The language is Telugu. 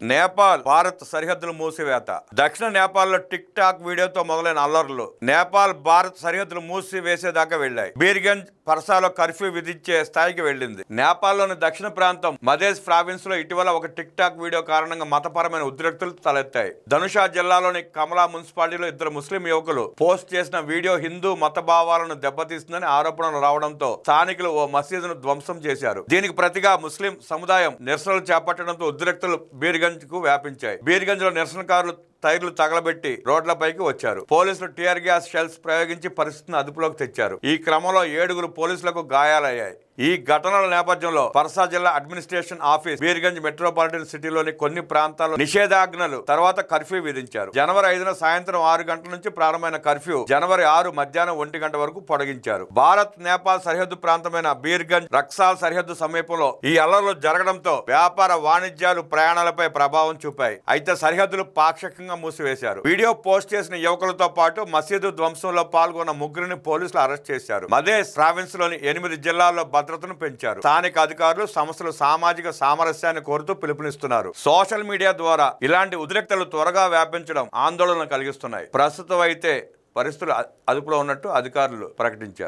నేపాల్ భారత్ సరిహద్దులు మూసివేత. దక్షిణ నేపాల్లో టిక్ టాక్ వీడియోతో మొదలైన అల్లర్లు నేపాల్ భారత్ సరిహద్దులు మూసివేసేదాకా వెళ్లాయి. బీర్గంజ్ పర్సాలో కర్ఫ్యూ విధించే స్థాయికి వెళ్లింది. నేపాల్లోని దక్షిణ ప్రాంతం మధేష్ ప్రావిన్స్ లో ఇటీవల ఒక టిక్ టాక్ వీడియో కారణంగా మతపరమైన ఉద్రిక్తలు తలెత్తాయి. ధనుషా జిల్లాలోని కమలా మున్సిపాలిటీలో ఇద్దరు ముస్లిం యువకులు పోస్ట్ చేసిన వీడియో హిందూ మత భావాలను దెబ్బతీస్తుందని ఆరోపణలు రావడంతో స్థానికులు ఓ మసీదును ధ్వంసం చేశారు. దీనికి ప్రతిగా ముస్లిం సముదాయం నిరసనలు చేపట్టడంతో ఉద్రిక్తలు బీర్గంజ్ కు వ్యాపించాయి. బీర్గంజ్ లో నిరసనకారులు టైర్లు తగలబెట్టి రోడ్లపైకి వచ్చారు. పోలీసులు టియర్ గ్యాస్ షెల్స్ ప్రయోగించి పరిస్థితిని అదుపులోకి తెచ్చారు. ఈ క్రమంలో 7 పోలీసులకు గాయాలయ్యాయి. ఈ ఘటనల నేపథ్యంలో పర్సా జిల్లా అడ్మినిస్ట్రేషన్ ఆఫీస్ బీర్గంజ్ మెట్రోపాలిటన్ సిటీలోని కొన్ని ప్రాంతాల్లో నిషేధాజ్ఞలు తర్వాత కర్ఫ్యూ విధించారు. జనవరి 5న సాయంత్రం 6 గంటల నుంచి ప్రారంభమైన కర్ఫ్యూ జనవరి 6 మధ్యాహ్నం 1 గంట వరకు పొడిగించారు. భారత్ నేపాల్ సరిహద్దు ప్రాంతమైన బీర్గంజ్ రక్సాల్ సరిహద్దు సమీపంలో ఈ అల్లర్లు జరగడంతో వ్యాపార వాణిజ్యాలు ప్రయాణాలపై ప్రభావం చూపాయి. అయితే సరిహద్దులు పాక్షికంగా మూసివేశారు. వీడియో పోస్ట్ చేసిన యువకులతో పాటు మసీదు ధ్వంసంలో పాల్గొన్న 3 పోలీసులు అరెస్ట్ చేశారు. మధేష్ ప్రావిన్స్ లోని 8 జిల్లాల్లో భద్రతను పెంచారు. స్థానిక అధికారులు సంస్థలు సామాజిక సామరస్యాన్ని కోరుతూ పిలుపునిస్తున్నారు. సోషల్ మీడియా ద్వారా ఇలాంటి ఉద్రిక్తలు త్వరగా వ్యాపించడం ఆందోళన కలిగిస్తున్నాయి. ప్రస్తుతం అయితే పరిస్థితులు అదుపులో ఉన్నట్టు అధికారులు ప్రకటించారు.